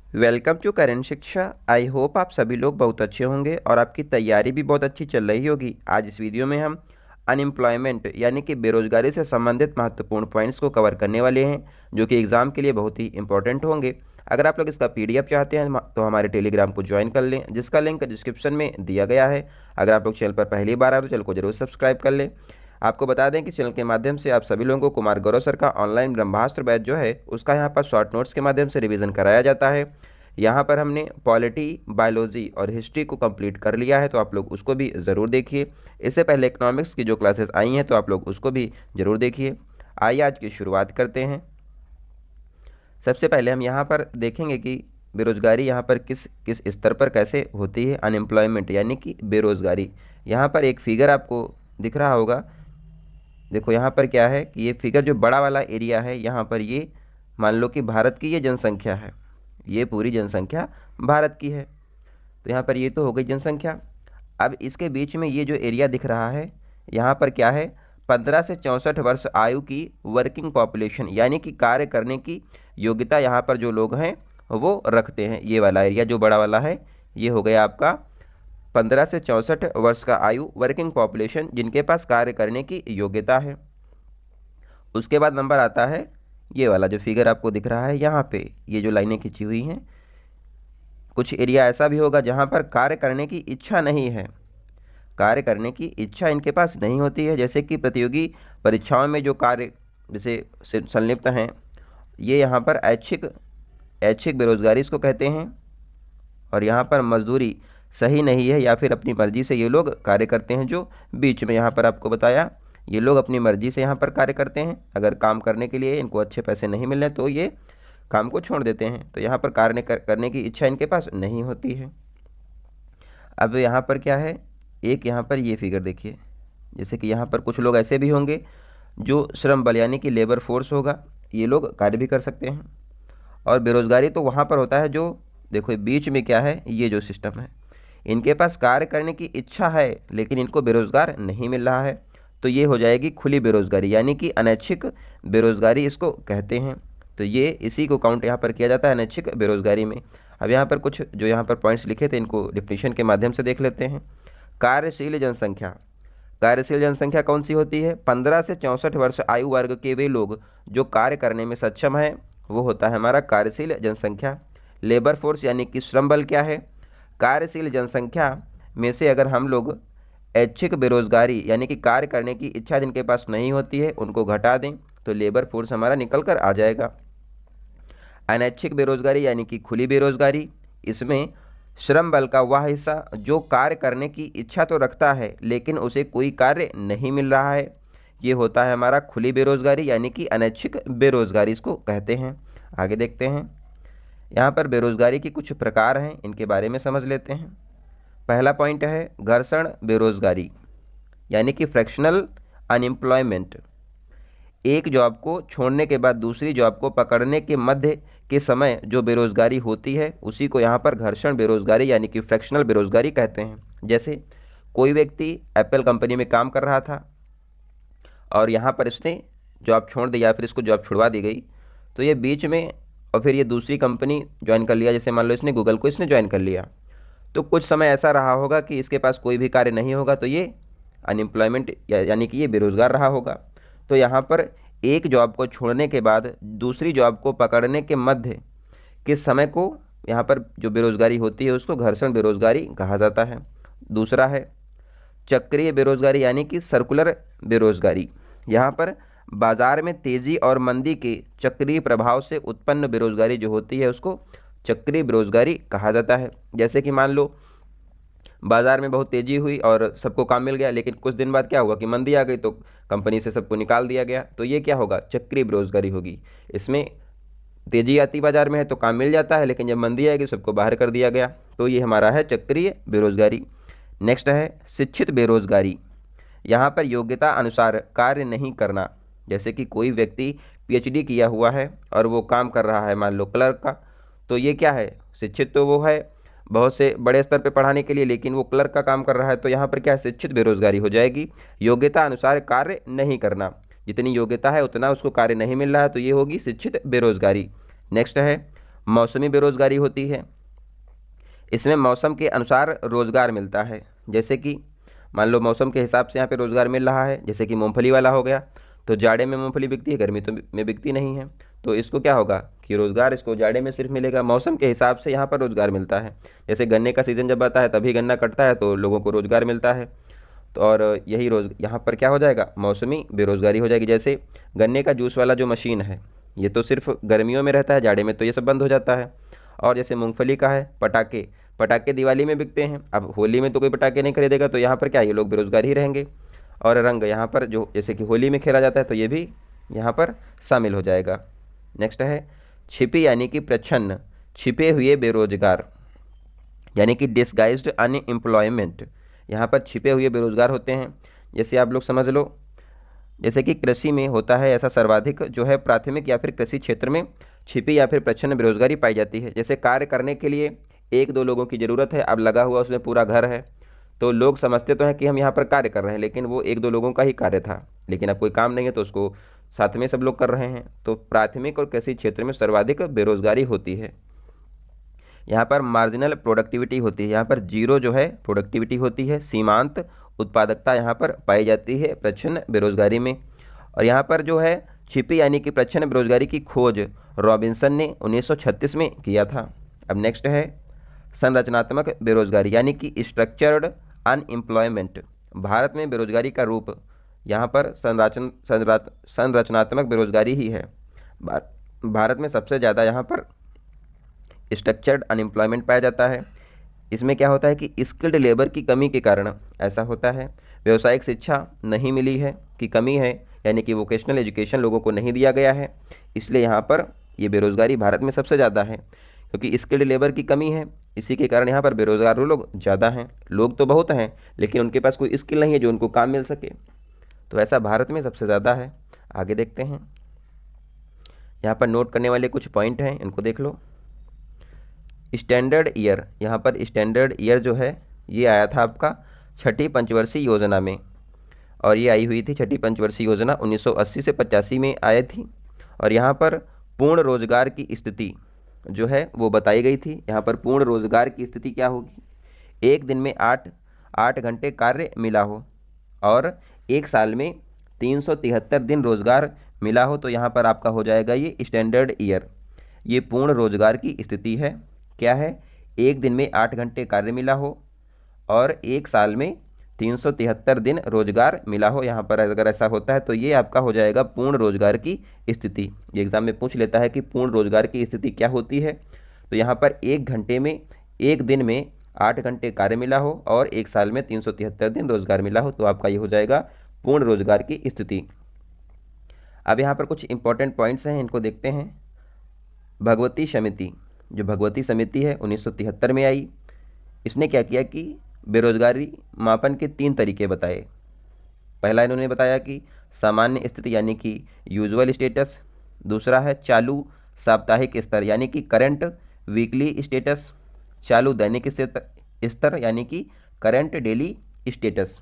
Welcome to current शिक्षा। I hope आप सभी लोग बहुत अच्छे होंगे और आपकी तैयारी भी बहुत अच्छी चल रही होगी। आज इस वीडियो में हम अनएम्प्लॉयमेंट यानी कि बेरोजगारी से संबंधित महत्वपूर्ण पॉइंट्स को कवर करने वाले हैं, जो कि एग्जाम के लिए बहुत ही इंपॉर्टेंट होंगे। अगर आप लोग इसका पीडीएफ चाहते हैं तो हमारे टेलीग्राम को ज्वाइन कर लें, जिसका लिंक डिस्क्रिप्शन में दिया गया है। अगर आप लोग चैनल पर पहली बार आए तो चैनल को जरूर सब्सक्राइब कर लें। आपको बता दें कि चैनल के माध्यम से आप सभी लोगों को कुमार गौरव सर का ऑनलाइन ब्रह्मास्त्र बैच जो है उसका यहाँ पर शॉर्ट नोट्स के माध्यम से रिवीजन कराया जाता है। यहाँ पर हमने पॉलिटी, बायोलॉजी और हिस्ट्री को कंप्लीट कर लिया है, तो आप लोग उसको भी ज़रूर देखिए। इससे पहले इकोनॉमिक्स की जो क्लासेस आई हैं तो आप लोग उसको भी ज़रूर देखिए। आइए आज की शुरुआत करते हैं। सबसे पहले हम यहाँ पर देखेंगे कि बेरोजगारी यहाँ पर किस किस स्तर पर कैसे होती है। अनएम्प्लॉयमेंट यानी कि बेरोजगारी। यहाँ पर एक फिगर आपको दिख रहा होगा। देखो यहाँ पर क्या है कि ये फिगर जो बड़ा वाला एरिया है, यहाँ पर ये मान लो कि भारत की ये जनसंख्या है। ये पूरी जनसंख्या भारत की है। तो यहाँ पर ये तो हो गई जनसंख्या। अब इसके बीच में ये जो एरिया दिख रहा है, यहाँ पर क्या है, 15 से 64 वर्ष आयु की वर्किंग पॉपुलेशन यानी कि कार्य करने की योग्यता यहाँ पर जो लोग हैं वो रखते हैं। ये वाला एरिया जो बड़ा वाला है, ये हो गया आपका 15 से 64 वर्ष का आयु वर्किंग पॉपुलेशन, जिनके पास कार्य करने की योग्यता है। उसके बाद नंबर आता है ये वाला जो फिगर आपको दिख रहा है, यहाँ पे ये जो लाइनें खींची हुई हैं। कुछ एरिया ऐसा भी होगा जहाँ पर कार्य करने की इच्छा नहीं है, कार्य करने की इच्छा इनके पास नहीं होती है। जैसे कि प्रतियोगी परीक्षाओं में जो कार्य जैसे संलिप्त हैं, ये यहाँ पर ऐच्छिक ऐच्छिक बेरोजगारी इसको कहते हैं। और यहाँ पर मजदूरी सही नहीं है या फिर अपनी मर्जी से ये लोग कार्य करते हैं। जो बीच में यहाँ पर आपको बताया, ये लोग अपनी मर्जी से यहाँ पर कार्य करते हैं। अगर काम करने के लिए इनको अच्छे पैसे नहीं मिल रहे तो ये काम को छोड़ देते हैं। तो यहाँ पर कार्य करने की इच्छा इनके पास नहीं होती है। अब यहाँ पर क्या है, एक यहाँ पर ये फिगर देखिए। जैसे कि यहाँ पर कुछ लोग ऐसे भी होंगे जो श्रम बल यानी कि लेबर फोर्स होगा, ये लोग कार्य भी कर सकते हैं। और बेरोजगारी तो वहाँ पर होता है जो, देखो बीच में क्या है, ये जो सिस्टम है, इनके पास कार्य करने की इच्छा है लेकिन इनको बेरोजगार नहीं मिल रहा है, तो ये हो जाएगी खुली बेरोजगारी यानी कि अनैच्छिक बेरोजगारी इसको कहते हैं। तो ये इसी को काउंट यहाँ पर किया जाता है अनैच्छिक बेरोजगारी में। अब यहाँ पर कुछ जो यहाँ पर पॉइंट्स लिखे थे इनको डिफिनीशन के माध्यम से देख लेते हैं। कार्यशील जनसंख्या। कार्यशील जनसंख्या कौन सी होती है? 15 से 64 वर्ष आयु वर्ग के वे लोग जो कार्य करने में सक्षम है, वो होता है हमारा कार्यशील जनसंख्या। लेबर फोर्स यानी कि श्रम बल क्या है? कार्यशील जनसंख्या में से अगर हम लोग ऐच्छिक बेरोजगारी यानी कि कार्य करने की इच्छा जिनके पास नहीं होती है उनको घटा दें तो लेबर फोर्स हमारा निकल कर आ जाएगा। अनैच्छिक बेरोजगारी यानी कि खुली बेरोजगारी, इसमें श्रम बल का वह हिस्सा जो कार्य करने की इच्छा तो रखता है लेकिन उसे कोई कार्य नहीं मिल रहा है, ये होता है हमारा खुली बेरोजगारी यानी कि अनैच्छिक बेरोजगारी इसको कहते हैं। आगे देखते हैं, यहाँ पर बेरोजगारी की कुछ प्रकार हैं, इनके बारे में समझ लेते हैं। पहला पॉइंट है घर्षण बेरोजगारी यानी कि फ्रैक्शनल अनएम्प्लॉयमेंट। एक जॉब को छोड़ने के बाद दूसरी जॉब को पकड़ने के मध्य के समय जो बेरोजगारी होती है उसी को यहाँ पर घर्षण बेरोजगारी यानी कि फ्रैक्शनल बेरोजगारी कहते हैं। जैसे कोई व्यक्ति एप्पल कंपनी में काम कर रहा था और यहाँ पर इसने जॉब छोड़ दी या फिर इसको जॉब छुड़वा दी गई, तो ये बीच में और फिर ये दूसरी कंपनी ज्वाइन कर लिया। जैसे मान लो इसने गूगल को इसने ज्वाइन कर लिया, तो कुछ समय ऐसा रहा होगा कि इसके पास कोई भी कार्य नहीं होगा, तो ये अनएम्प्लॉयमेंट यानी कि ये बेरोजगार रहा होगा। तो यहाँ पर एक जॉब को छोड़ने के बाद दूसरी जॉब को पकड़ने के मध्य के समय को यहाँ पर जो बेरोजगारी होती है उसको घर्षण बेरोजगारी कहा जाता है। दूसरा है चक्रीय बेरोजगारी यानी कि सर्कुलर बेरोजगारी। यहाँ पर बाजार में तेजी और मंदी के चक्रीय प्रभाव से उत्पन्न बेरोजगारी जो होती है उसको चक्रीय बेरोजगारी कहा जाता है। जैसे कि मान लो बाजार में बहुत तेजी हुई और सबको काम मिल गया, लेकिन कुछ दिन बाद क्या हुआ कि मंदी आ गई तो कंपनी से सबको निकाल दिया गया, तो ये क्या होगा, चक्रीय बेरोजगारी होगी। इसमें तेजी आती बाजार में है तो काम मिल जाता है, लेकिन जब मंदी आएगी सबको बाहर कर दिया गया, तो ये हमारा है चक्रीय बेरोजगारी। नेक्स्ट है शिक्षित बेरोजगारी। यहाँ पर योग्यता अनुसार कार्य नहीं करना। जैसे कि कोई व्यक्ति पीएचडी किया हुआ है और वो काम कर रहा है मान लो क्लर्क का, तो ये क्या है, शिक्षित तो वो है बहुत से बड़े स्तर पे पढ़ाने के लिए, लेकिन वो क्लर्क का काम कर रहा है, तो यहाँ पर क्या है, शिक्षित बेरोजगारी हो जाएगी। योग्यता अनुसार कार्य नहीं करना, जितनी योग्यता है उतना उसको कार्य नहीं मिल रहा है, तो ये होगी शिक्षित बेरोजगारी। नेक्स्ट है मौसमी बेरोजगारी होती है। इसमें मौसम के अनुसार रोजगार मिलता है, जैसे कि मान लो मौसम के हिसाब से यहाँ पे रोजगार मिल रहा है, जैसे कि मूंगफली वाला हो गया, तो जाड़े में मूंगफली बिकती है, गर्मी तो में बिकती नहीं है, तो इसको क्या होगा कि रोजगार इसको जाड़े में सिर्फ मिलेगा। मौसम के हिसाब से यहाँ पर रोजगार मिलता है। जैसे गन्ने का सीजन जब आता है तभी गन्ना कटता है तो लोगों को रोजगार मिलता है। तो और यही रोज यहाँ पर क्या हो जाएगा, मौसमी बेरोजगारी हो जाएगी। जैसे गन्ने का जूस वाला जो मशीन है ये तो सिर्फ गर्मियों में रहता है, जाड़े में तो ये सब बंद हो जाता है। और जैसे मूंगफली का है, पटाखे पटाखे दिवाली में बिकते हैं, अब होली में तो कोई पटाखे नहीं खरीदेगा, तो यहाँ पर क्या ये लोग बेरोजगार ही रहेंगे। और रंग यहाँ पर जो जैसे कि होली में खेला जाता है तो ये भी यहाँ पर शामिल हो जाएगा। नेक्स्ट है छिपी यानी कि प्रच्छन्न, छिपे हुए बेरोजगार यानी कि डिस्गाइज्ड अनएम्प्लॉयमेंट। यहाँ पर छिपे हुए बेरोजगार होते हैं। जैसे आप लोग समझ लो, जैसे कि कृषि में होता है ऐसा, सर्वाधिक जो है प्राथमिक या फिर कृषि क्षेत्र में छिपी या फिर प्रच्छन्न बेरोजगारी पाई जाती है। जैसे कार्य करने के लिए एक दो लोगों की ज़रूरत है, अब लगा हुआ उसमें पूरा घर है, तो लोग समझते तो हैं कि हम यहाँ पर कार्य कर रहे हैं, लेकिन वो एक दो लोगों का ही कार्य था, लेकिन अब कोई काम नहीं है तो उसको साथ में सब लोग कर रहे हैं। तो प्राथमिक और कृषि क्षेत्र में सर्वाधिक बेरोजगारी होती है। यहाँ पर मार्जिनल प्रोडक्टिविटी होती है, यहाँ पर जीरो जो है प्रोडक्टिविटी होती है। सीमांत उत्पादकता यहाँ पर पाई जाती है प्रच्छन्न बेरोजगारी में। और यहाँ पर जो है छिपी यानी कि प्रच्छन्न बेरोजगारी की खोज रॉबिन्सन ने 1936 में किया था। अब नेक्स्ट है संरचनात्मक बेरोजगारी यानी कि स्ट्रक्चर्ड अनएम्प्लॉयमेंट। भारत में बेरोजगारी का रूप यहाँ पर संरचनात्मक बेरोजगारी ही है। भारत में सबसे ज़्यादा यहाँ पर स्ट्रक्चर्ड अनएम्प्लॉयमेंट पाया जाता है। इसमें क्या होता है कि स्किल्ड लेबर की कमी के कारण ऐसा होता है। व्यावसायिक शिक्षा नहीं मिली है कि कमी है, यानी कि वोकेशनल एजुकेशन लोगों को नहीं दिया गया है, इसलिए यहाँ पर ये बेरोजगारी भारत में सबसे ज़्यादा है, क्योंकि स्किल्ड लेबर की कमी है, इसी के कारण यहाँ पर बेरोजगार लोग ज़्यादा हैं। लोग तो बहुत हैं लेकिन उनके पास कोई स्किल नहीं है जो उनको काम मिल सके, तो ऐसा भारत में सबसे ज़्यादा है। आगे देखते हैं, यहाँ पर नोट करने वाले कुछ पॉइंट हैं, इनको देख लो। स्टैंडर्ड ईयर, यहाँ पर स्टैंडर्ड ईयर जो है ये आया था आपका छठी पंचवर्षीय योजना में, और ये आई हुई थी छठी पंचवर्षीय योजना 1980 से 85 में आई थी। और यहाँ पर पूर्ण रोजगार की स्थिति जो है वो बताई गई थी। यहाँ पर पूर्ण रोजगार की स्थिति क्या होगी, एक दिन में 8 घंटे कार्य मिला हो और एक साल में 373 दिन रोजगार मिला हो, तो यहाँ पर आपका हो जाएगा ये स्टैंडर्ड ईयर। ये पूर्ण रोजगार की स्थिति है। क्या है, एक दिन में 8 घंटे कार्य मिला हो और एक साल में 373 दिन रोजगार मिला हो। यहाँ पर अगर ऐसा होता है तो ये आपका हो जाएगा पूर्ण रोजगार की स्थिति। ये एग्जाम में पूछ लेता है कि पूर्ण रोजगार की स्थिति क्या होती है, तो यहाँ पर एक दिन में 8 घंटे कार्य मिला हो और एक साल में 373 दिन रोजगार मिला हो, तो आपका ये हो जाएगा पूर्ण रोजगार की स्थिति। अब यहाँ पर कुछ इंपॉर्टेंट पॉइंट्स हैं, इनको देखते हैं। भगवती समिति, जो भगवती समिति है 1973 में आई। इसने क्या किया कि बेरोजगारी मापन के 3 तरीके बताए। पहला इन्होंने बताया कि सामान्य स्थिति यानी कि यूजुअल स्टेटस, दूसरा है चालू साप्ताहिक स्तर यानी कि करंट वीकली स्टेटस, चालू दैनिक स्तर यानी कि करंट डेली स्टेटस।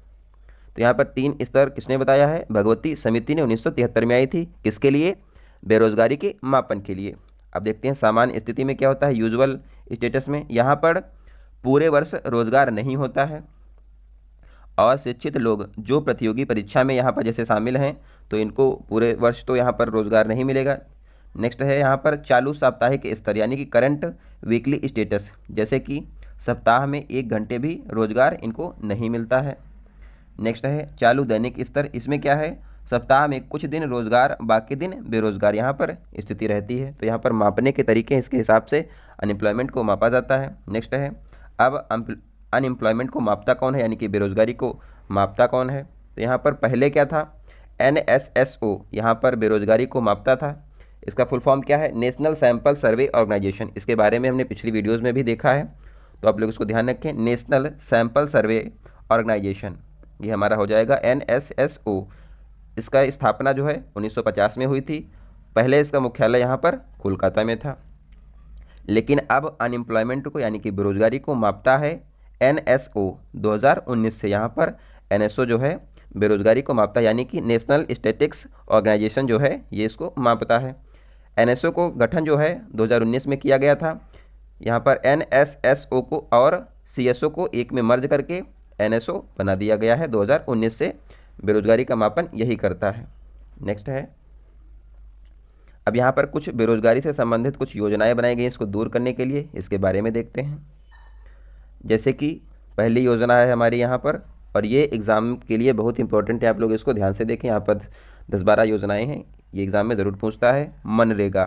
तो यहाँ पर 3 स्तर किसने बताया है, भगवती समिति ने 1973 में आई थी। किसके लिए, बेरोजगारी के मापन के लिए। अब देखते हैं सामान्य स्थिति में क्या होता है, यूजुअल स्टेटस में यहाँ पर पूरे वर्ष रोजगार नहीं होता है और शिक्षित लोग जो प्रतियोगी परीक्षा में यहाँ पर जैसे शामिल हैं तो इनको पूरे वर्ष तो यहाँ पर रोजगार नहीं मिलेगा। नेक्स्ट है यहाँ पर चालू साप्ताहिक स्तर यानी कि करंट वीकली स्टेटस, जैसे कि सप्ताह में 1 घंटे भी रोजगार इनको नहीं मिलता है। नेक्स्ट है चालू दैनिक स्तर, इसमें क्या है, सप्ताह में कुछ दिन रोजगार बाकी दिन बेरोजगार यहाँ पर स्थिति रहती है। तो यहाँ पर मापने के तरीके इसके हिसाब से अनएम्प्लॉयमेंट को मापा जाता है। नेक्स्ट है अब अनएम्प्लॉयमेंट को मापता कौन है, यानी कि बेरोजगारी को मापता कौन है। तो यहाँ पर पहले क्या था, NSSO यहाँ पर बेरोजगारी को मापता था। इसका फुल फॉर्म क्या है, नेशनल सैंपल सर्वे ऑर्गेनाइजेशन। इसके बारे में हमने पिछली वीडियोज़ में भी देखा है, तो आप लोग इसको ध्यान रखें। नेशनल सैंपल सर्वे ऑर्गेनाइजेशन ये हमारा हो जाएगा NSSO। इसका स्थापना जो है 1950 में हुई थी। पहले इसका मुख्यालय यहाँ पर कोलकाता में था, लेकिन अब अनएम्प्लॉयमेंट को यानी कि बेरोजगारी को मापता है NSO 2019 से। यहाँ पर NSO जो है बेरोजगारी को मापता है, यानी कि नेशनल स्टैटिस्टिक्स ऑर्गेनाइजेशन जो है ये इसको मापता है। एनएसओ को गठन जो है 2019 में किया गया था। यहाँ पर एनएसएसओ को और सीएसओ को एक में मर्ज करके एनएसओ बना दिया गया है 2019 से। बेरोजगारी का मापन यही करता है। नेक्स्ट है, अब यहाँ पर कुछ बेरोजगारी से संबंधित कुछ योजनाएं बनाई गई इसको दूर करने के लिए, इसके बारे में देखते हैं। जैसे कि पहली योजना है हमारी यहाँ पर, और ये एग्ज़ाम के लिए बहुत इंपॉर्टेंट है, आप लोग इसको ध्यान से देखें। यहाँ पर 10-12 योजनाएं हैं, ये एग्ज़ाम में ज़रूर पूछता है। मनरेगा।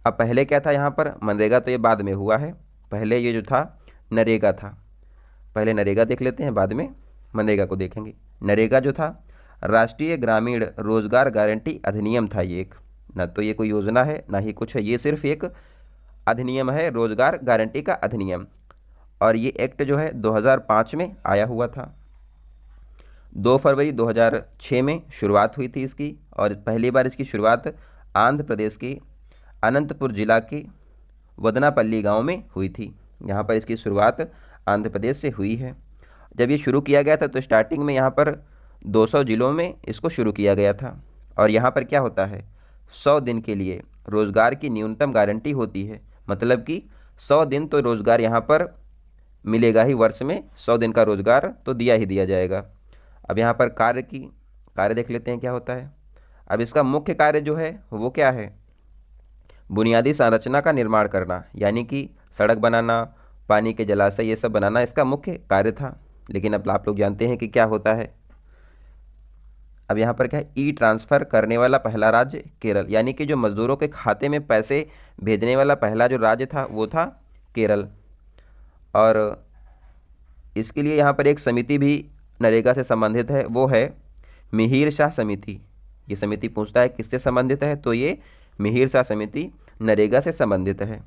अब पहले क्या था यहाँ पर, मनरेगा तो ये बाद में हुआ है, पहले ये जो था नरेगा था। पहले नरेगा देख लेते हैं, बाद में मनरेगा को देखेंगे। नरेगा जो था राष्ट्रीय ग्रामीण रोजगार गारंटी अधिनियम था। ये एक, ना तो ये कोई योजना है ना ही कुछ है, ये सिर्फ एक अधिनियम है, रोजगार गारंटी का अधिनियम। और ये एक्ट जो है 2005 में आया हुआ था। 2 फरवरी 2006 में शुरुआत हुई थी इसकी, और पहली बार इसकी शुरुआत आंध्र प्रदेश के अनंतपुर जिला के वदनापल्ली गांव में हुई थी। यहाँ पर इसकी शुरुआत आंध्र प्रदेश से हुई है। जब ये शुरू किया गया था तो स्टार्टिंग में यहाँ पर 200 जिलों में इसको शुरू किया गया था। और यहाँ पर क्या होता है, 100 दिन के लिए रोजगार की न्यूनतम गारंटी होती है। मतलब कि 100 दिन तो रोजगार यहाँ पर मिलेगा ही, वर्ष में 100 दिन का रोजगार तो दिया ही दिया जाएगा। अब यहाँ पर कार्य देख लेते हैं क्या होता है। अब इसका मुख्य कार्य जो है वो क्या है, बुनियादी संरचना का निर्माण करना, यानी कि सड़क बनाना, पानी के जलाशय, ये सब बनाना इसका मुख्य कार्य था। लेकिन अब आप लोग जानते हैं कि क्या होता है। अब यहाँ पर क्या है, ई ट्रांसफ़र करने वाला पहला राज्य केरल, यानी कि जो मजदूरों के खाते में पैसे भेजने वाला पहला जो राज्य था वो था केरल। और इसके लिए यहाँ पर एक समिति भी नरेगा से संबंधित है, वो है मिहिर शाह समिति। ये समिति पूछता है किससे संबंधित है, तो ये मिहिर शाह समिति नरेगा से संबंधित है।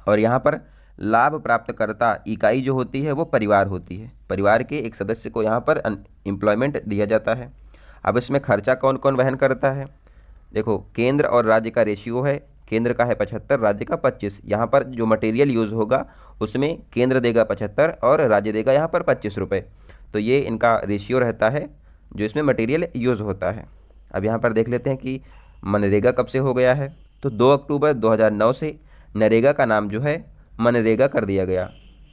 और यहाँ पर लाभ प्राप्तकर्ता इकाई जो होती है वो परिवार होती है, परिवार के एक सदस्य को यहाँ पर एम्प्लॉयमेंट दिया जाता है। अब इसमें खर्चा कौन कौन वहन करता है, देखो केंद्र और राज्य का रेशियो है, केंद्र का है 75, राज्य का 25। यहाँ पर जो मटेरियल यूज़ होगा उसमें केंद्र देगा 75 और राज्य देगा यहाँ पर 25 रुपये। तो ये इनका रेशियो रहता है जो इसमें मटेरियल यूज़ होता है। अब यहाँ पर देख लेते हैं कि मनरेगा कब से हो गया है, तो 2 अक्टूबर 2009 से नरेगा का नाम जो है मनरेगा कर दिया गया।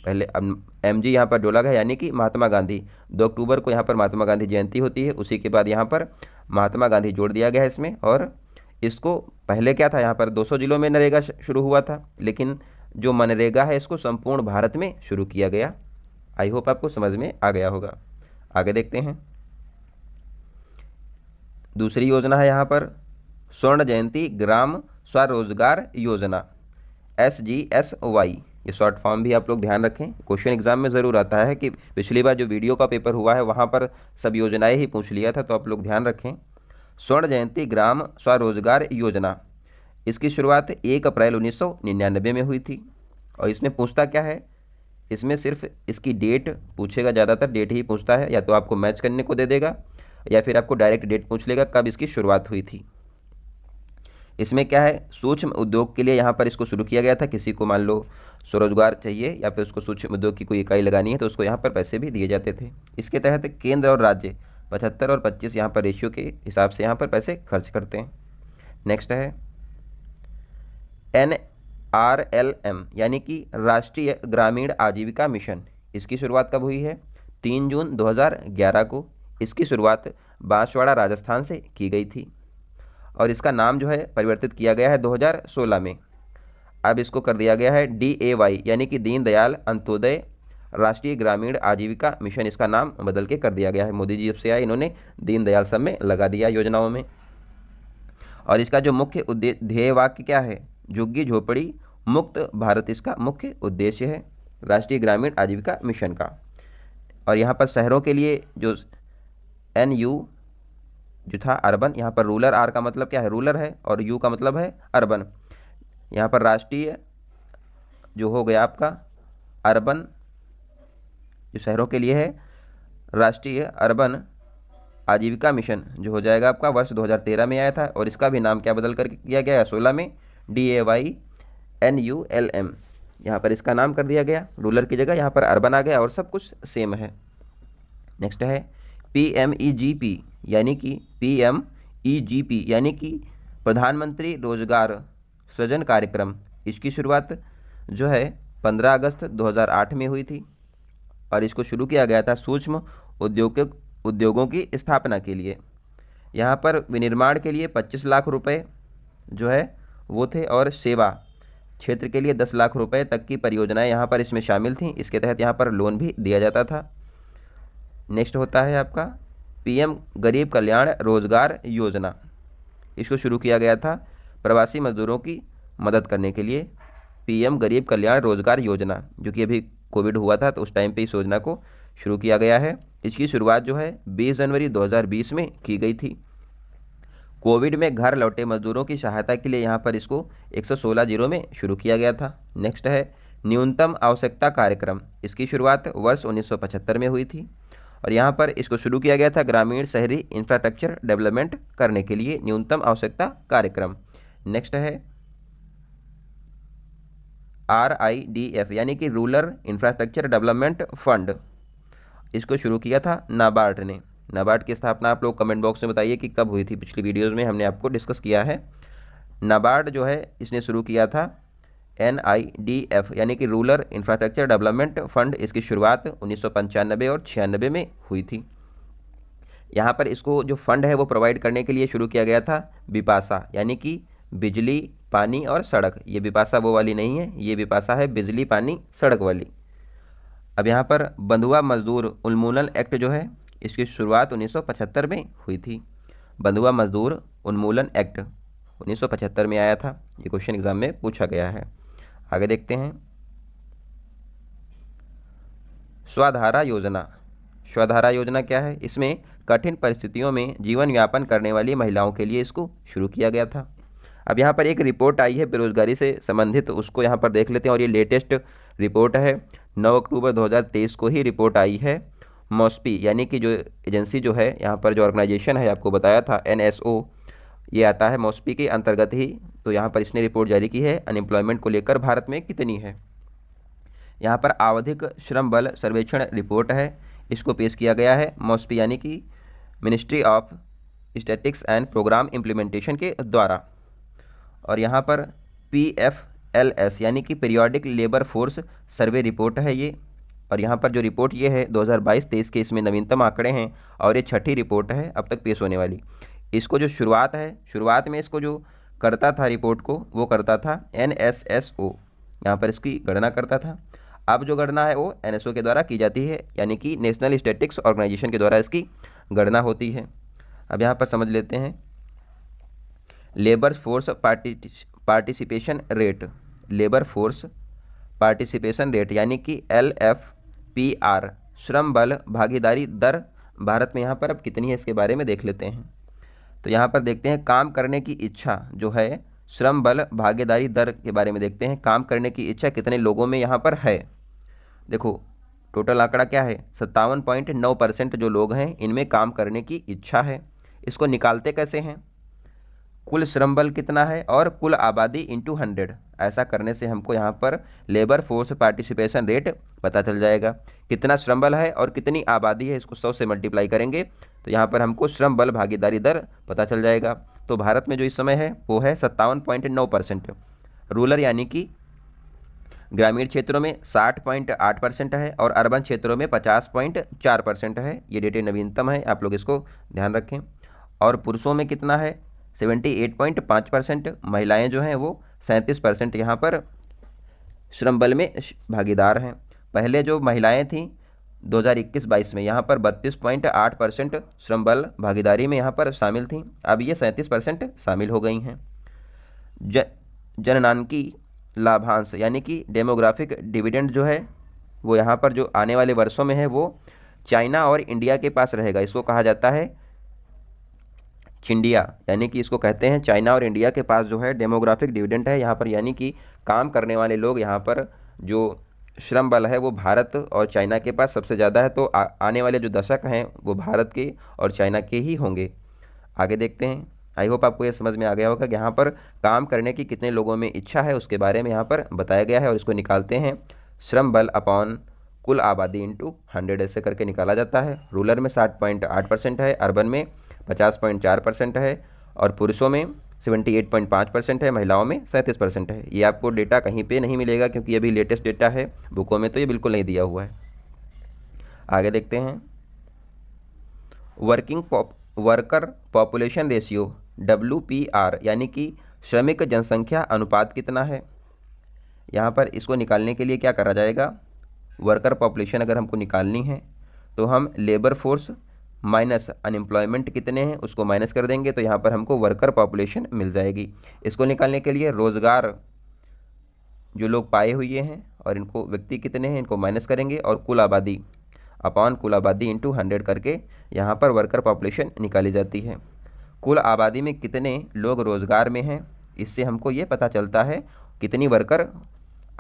पहले अब एमजी यहाँ पर जोड़ा गया, यानी कि महात्मा गांधी। 2 अक्टूबर को यहाँ पर महात्मा गांधी जयंती होती है, उसी के बाद यहाँ पर महात्मा गांधी जोड़ दिया गया है इसमें। और इसको पहले क्या था, यहाँ पर 200 जिलों में नरेगा शुरू हुआ था, लेकिन जो मनरेगा है इसको संपूर्ण भारत में शुरू किया गया। आई होप आपको समझ में आ गया होगा। आगे देखते हैं, दूसरी योजना है यहाँ पर स्वर्ण जयंती ग्राम स्वरोजगार योजना, SGSY। ये शॉर्ट फॉर्म भी आप लोग ध्यान रखें, क्वेश्चन एग्जाम में ज़रूर आता है कि पिछली बार जो वीडियो का पेपर हुआ है वहाँ पर सब योजनाएं ही पूछ लिया था, तो आप लोग ध्यान रखें। स्वर्ण जयंती ग्राम स्वरोजगार योजना, इसकी शुरुआत 1 अप्रैल 1999 में हुई थी। और इसमें पूछता क्या है, इसमें सिर्फ इसकी डेट पूछेगा, ज़्यादातर डेट ही पूछता है, या तो आपको मैच करने को दे देगा या फिर आपको डायरेक्ट डेट पूछ लेगा कब इसकी शुरुआत हुई थी। इसमें क्या है, सूक्ष्म उद्योग के लिए यहाँ पर इसको शुरू किया गया था। किसी को मान लो स्वरोजगार चाहिए या फिर उसको सूक्ष्म उद्योग की कोई इकाई लगानी है तो उसको यहाँ पर पैसे भी दिए जाते थे। इसके तहत केंद्र और राज्य 75 और 25 यहाँ पर रेशियो के हिसाब से यहाँ पर पैसे खर्च करते हैं। नेक्स्ट है NRLM, यानी कि राष्ट्रीय ग्रामीण आजीविका मिशन। इसकी शुरुआत कब हुई है, 3 जून 2011 को। इसकी शुरुआत बांसवाड़ा राजस्थान से की गई थी और इसका नाम जो है परिवर्तित किया गया है 2016 में। अब इसको कर दिया गया है DAY, यानी कि दीनदयाल अंत्योदय राष्ट्रीय ग्रामीण आजीविका मिशन। इसका नाम बदल के कर दिया गया है, मोदी जी जब से आए इन्होंने दीनदयाल सब में लगा दिया योजनाओं में। और इसका जो मुख्य ध्येय वाक्य क्या है, झुग्गी झोपड़ी मुक्त भारत इसका मुख्य उद्देश्य है राष्ट्रीय ग्रामीण आजीविका मिशन का। और यहाँ पर शहरों के लिए जो NU जो था अर्बन, यहाँ पर रूरल, R का मतलब क्या है रूरल है और U का मतलब है अर्बन। यहाँ पर राष्ट्रीय जो हो गया आपका अर्बन, जो शहरों के लिए है राष्ट्रीय अर्बन आजीविका मिशन, जो हो जाएगा आपका वर्ष 2013 में आया था। और इसका भी नाम क्या बदल कर किया गया है 16 में, DAYNULM। यहाँ पर इसका नाम कर दिया गया, रूरल की जगह यहाँ पर अर्बन आ गया और सब कुछ सेम है। नेक्स्ट है PMEGP, यानी कि PMEGP यानी कि प्रधानमंत्री रोजगार सृजन कार्यक्रम, इसकी शुरुआत जो है 15 अगस्त 2008 में हुई थी और इसको शुरू किया गया था सूक्ष्म उद्योगों की स्थापना के लिए। यहाँ पर विनिर्माण के लिए 25 लाख रुपए जो है वो थे और सेवा क्षेत्र के लिए 10 लाख रुपए तक की परियोजनाएं यहाँ पर इसमें शामिल थीं। इसके तहत यहाँ पर लोन भी दिया जाता था। नेक्स्ट होता है आपका पीएम गरीब कल्याण रोजगार योजना। इसको शुरू किया गया था प्रवासी मजदूरों की मदद करने के लिए। पीएम गरीब कल्याण रोजगार योजना, जो कि अभी कोविड हुआ था तो उस टाइम पे इस योजना को शुरू किया गया है। इसकी शुरुआत जो है 20 जनवरी 2020 में की गई थी। कोविड में घर लौटे मजदूरों की सहायता के लिए यहाँ पर इसको 116 जिलों में शुरू किया गया था। नेक्स्ट है न्यूनतम आवश्यकता कार्यक्रम। इसकी शुरुआत वर्ष 1975 में हुई थी और यहाँ पर इसको शुरू किया गया था ग्रामीण शहरी इंफ्रास्ट्रक्चर डेवलपमेंट करने के लिए न्यूनतम आवश्यकता कार्यक्रम। नेक्स्ट है RIDF यानी कि रूरल इंफ्रास्ट्रक्चर डेवलपमेंट फंड। इसको शुरू किया था नाबार्ड ने। नाबार्ड की स्थापना आप लोग कमेंट बॉक्स में बताइए कि कब हुई थी। पिछली वीडियोज़ में हमने आपको डिस्कस किया है। नाबार्ड जो है इसने शुरू किया था NIDF यानी कि रूरल इंफ्रास्ट्रक्चर डेवलपमेंट फंड। इसकी शुरुआत 1995 और 96 में हुई थी। यहाँ पर इसको जो फंड है वो प्रोवाइड करने के लिए शुरू किया गया था बिपाशा यानी कि बिजली पानी और सड़क। ये बिपाशा वो वाली नहीं है, ये बिपाशा है बिजली पानी सड़क वाली। अब यहाँ पर बंधुआ मजदूर उन्मूलन एक्ट जो है इसकी शुरुआत 1975 में हुई थी। बंधुआ मजदूर उन्मूलन एक्ट 1975 में आया था। ये क्वेश्चन एग्जाम में पूछा गया है। आगे देखते हैं स्वधारा योजना। स्वधारा योजना क्या है? इसमें कठिन परिस्थितियों में जीवन यापन करने वाली महिलाओं के लिए इसको शुरू किया गया था। अब यहाँ पर एक रिपोर्ट आई है बेरोजगारी से संबंधित, उसको यहाँ पर देख लेते हैं और ये लेटेस्ट रिपोर्ट है। 9 अक्टूबर 2023 को ही रिपोर्ट आई है। मॉस्पी यानी कि जो एजेंसी जो है यहाँ पर जो ऑर्गेनाइजेशन है आपको बताया था NSO, ये आता है मॉस्पी के अंतर्गत ही। तो यहाँ पर इसने रिपोर्ट जारी की है अनएम्प्लॉयमेंट को लेकर भारत में कितनी है। यहाँ पर आवधिक श्रम बल सर्वेक्षण रिपोर्ट है, इसको पेश किया गया है मॉस्पी यानी कि ministry of statistics and programme implementation के द्वारा। और यहाँ पर PFLS यानी कि periodic labour force survey report है ये। और यहाँ पर जो रिपोर्ट ये है 2022-23 के इसमें नवीनतम आंकड़े हैं और ये छठी रिपोर्ट है अब तक पेश होने वाली। इसको जो शुरुआत है, शुरुआत में इसको जो करता था रिपोर्ट को वो करता था NSSO, यहाँ पर इसकी गणना करता था। अब जो गणना है वो NSO के द्वारा की जाती है यानी कि नेशनल स्टैटिस्टिक्स ऑर्गेनाइजेशन के द्वारा इसकी गणना होती है। अब यहाँ पर समझ लेते हैं labour force participation rate. Labour force participation rate यानी कि LFPR श्रम बल भागीदारी दर भारत में यहाँ पर अब कितनी है इसके बारे में देख लेते हैं। तो यहाँ पर देखते हैं काम करने की इच्छा जो है, श्रम बल भागीदारी दर के बारे में देखते हैं। काम करने की इच्छा कितने लोगों में यहाँ पर है। देखो टोटल आंकड़ा क्या है, 57.9% जो लोग हैं इनमें काम करने की इच्छा है। इसको निकालते कैसे हैं, कुल श्रम बल कितना है और कुल आबादी इंटू 100। ऐसा करने से हमको यहाँ पर लेबर फोर्स पार्टिसिपेशन रेट पता चल जाएगा। कितना श्रम बल है और कितनी आबादी है, इसको 100 से मल्टीप्लाई करेंगे तो यहाँ पर हमको श्रम बल भागीदारी दर पता चल जाएगा। तो भारत में जो इस समय है वो है 57.9%। रूरल यानी कि ग्रामीण क्षेत्रों में 60.8% है और अर्बन क्षेत्रों में 50.4% है। ये डेटे नवीनतम है, आप लोग इसको ध्यान रखें। और पुरुषों में कितना है, 78.5%। महिलाएं जो हैं वो 37% यहाँ पर श्रम बल में भागीदार हैं। पहले जो महिलाएं थीं 2021-22 में यहाँ पर 32.8% श्रम बल भागीदारी में यहाँ पर शामिल थीं, अब ये 37% शामिल हो गई हैं। जननांकी लाभांश यानी कि डेमोग्राफिक डिविडेंड जो है वो यहाँ पर जो आने वाले वर्षों में है वो चाइना और इंडिया के पास रहेगा। इसको कहा जाता है चिंडिया, यानी कि इसको कहते हैं चाइना और इंडिया के पास जो है डेमोग्राफिक डिविडेंड है यहाँ पर, यानी कि काम करने वाले लोग यहाँ पर जो श्रम बल है वो भारत और चाइना के पास सबसे ज़्यादा है। तो आने वाले जो दशक हैं वो भारत के और चाइना के ही होंगे। आगे देखते हैं। आई होप आपको ये समझ में आ गया होगा कि यहाँ पर काम करने की कितने लोगों में इच्छा है उसके बारे में यहाँ पर बताया गया है। और इसको निकालते हैं श्रम बल अपॉन कुल आबादी इंटू 100 ऐसे करके निकाला जाता है। रूरल में 60.8% है, अर्बन में 50.4% है और पुरुषों में 78.5% है, महिलाओं में 37% है। ये आपको डेटा कहीं पे नहीं मिलेगा क्योंकि ये भी लेटेस्ट डेटा है, बुकों में तो ये बिल्कुल नहीं दिया हुआ है। आगे देखते हैं, वर्कर पॉपुलेशन रेशियो WPR यानी कि श्रमिक जनसंख्या अनुपात कितना है। यहाँ पर इसको निकालने के लिए क्या करा जाएगा, वर्कर पॉपुलेशन अगर हमको निकालनी है तो हम लेबर फोर्स माइनस अनएम्प्लॉयमेंट कितने हैं उसको माइनस कर देंगे, तो यहाँ पर हमको वर्कर पॉपुलेशन मिल जाएगी। इसको निकालने के लिए रोजगार जो लोग पाए हुए हैं और इनको व्यक्ति कितने हैं इनको माइनस करेंगे और कुल आबादी अपॉन कुल आबादी इंटू 100 करके यहाँ पर वर्कर पॉपुलेशन निकाली जाती है। कुल आबादी में कितने लोग रोजगार में हैं, इससे हमको ये पता चलता है कितनी वर्कर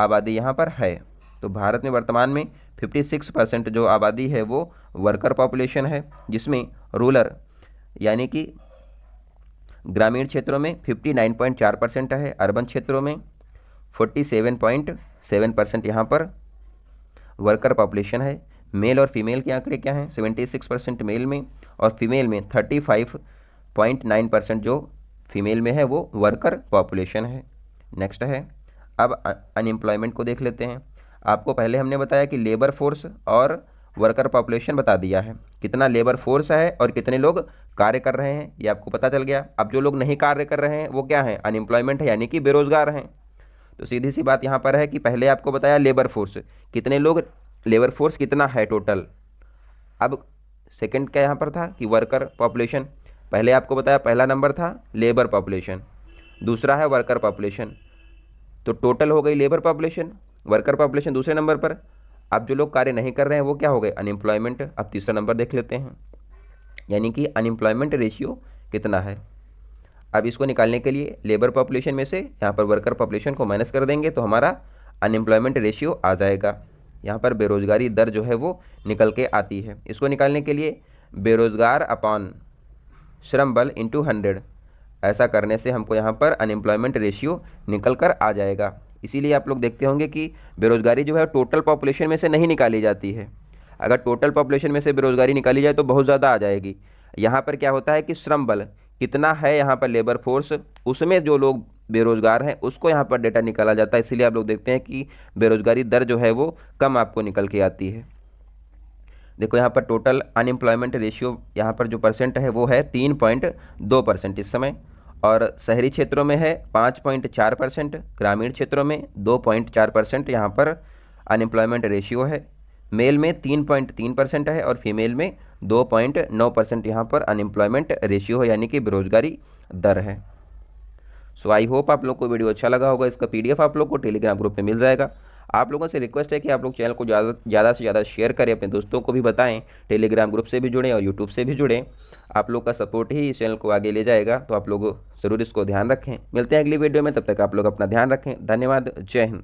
आबादी यहाँ पर है। तो भारत में वर्तमान में 56% जो आबादी है वो वर्कर पॉपुलेशन है, जिसमें रूरल यानी कि ग्रामीण क्षेत्रों में 59.4% है, अर्बन क्षेत्रों में 47.7% यहाँ पर वर्कर पॉपुलेशन है। मेल और फीमेल के आंकड़े क्या हैं, 76% मेल में और फीमेल में 35.9% जो फीमेल में है वो वर्कर पॉपुलेशन है। नेक्स्ट है, अब अनएम्प्लॉयमेंट को देख लेते हैं। आपको पहले हमने बताया कि लेबर फोर्स और वर्कर पॉपुलेशन बता दिया है, कितना लेबर फोर्स है और कितने लोग कार्य कर रहे हैं ये आपको पता चल गया। अब जो लोग नहीं कार्य कर रहे हैं वो क्या है, अनएम्प्लॉयमेंट है यानी कि बेरोजगार हैं। तो सीधी सी बात यहाँ पर है कि पहले आपको बताया लेबर फोर्स कितने लोग, लेबर फोर्स कितना है टोटल। अब सेकंड क्या यहाँ पर था कि वर्कर पॉपुलेशन, पहले आपको बताया पहला नंबर था लेबर पॉपुलेशन, दूसरा है वर्कर पॉपुलेशन, तो टोटल हो गई लेबर पॉपुलेशन, वर्कर पॉपुलेशन दूसरे नंबर पर। अब जो लोग कार्य नहीं कर रहे हैं वो क्या हो गए, अनएम्प्लॉयमेंट। अब तीसरा नंबर देख लेते हैं, यानी कि अनएम्प्लॉयमेंट रेशियो कितना है। अब इसको निकालने के लिए लेबर पॉपुलेशन में से यहाँ पर वर्कर पॉपुलेशन को माइनस कर देंगे तो हमारा अनएम्प्लॉयमेंट रेशियो आ जाएगा। यहाँ पर बेरोजगारी दर जो है वो निकल के आती है। इसको निकालने के लिए बेरोजगार अपॉन श्रम बल इंटू 100 ऐसा करने से हमको यहाँ पर अनएम्प्लॉयमेंट रेशियो निकल कर आ जाएगा। इसीलिए आप लोग देखते होंगे कि बेरोजगारी जो है टोटल पॉपुलेशन में से नहीं निकाली जाती है। अगर टोटल पॉपुलेशन में से बेरोजगारी निकाली जाए तो बहुत ज़्यादा आ जाएगी। यहाँ पर क्या होता है कि श्रम बल कितना है, यहाँ पर लेबर फोर्स, उसमें जो लोग बेरोजगार हैं उसको यहाँ पर डेटा निकाला जाता है। इसीलिए आप लोग देखते हैं कि बेरोजगारी दर जो है वो कम आपको निकल के आती है। देखो यहाँ पर टोटल अनएम्प्लॉयमेंट रेशियो यहाँ पर जो परसेंट है वो है 3.2% इस समय, और शहरी क्षेत्रों में है 5.4%, ग्रामीण क्षेत्रों में 2.4% यहाँ पर अनएम्प्लॉयमेंट रेशियो है। मेल में 3.3% है और फीमेल में 2.9% यहाँ पर अनएम्प्लॉयमेंट रेशियो है, यानी कि बेरोजगारी दर है। सो आई होप आप लोग को वीडियो अच्छा लगा होगा। इसका PDF आप लोग को टेलीग्राम ग्रुप में मिल जाएगा। आप लोगों से रिक्वेस्ट है कि आप लोग चैनल को ज़्यादा से ज़्यादा शेयर करें, अपने दोस्तों को भी बताएं, टेलीग्राम ग्रुप से भी जुड़ें और यूट्यूब से भी जुड़ें। आप लोग का सपोर्ट ही इस चैनल को आगे ले जाएगा, तो आप लोग ज़रूर इसको ध्यान रखें। मिलते हैं अगली वीडियो में, तब तक आप लोग अपना ध्यान रखें। धन्यवाद, जय हिंद।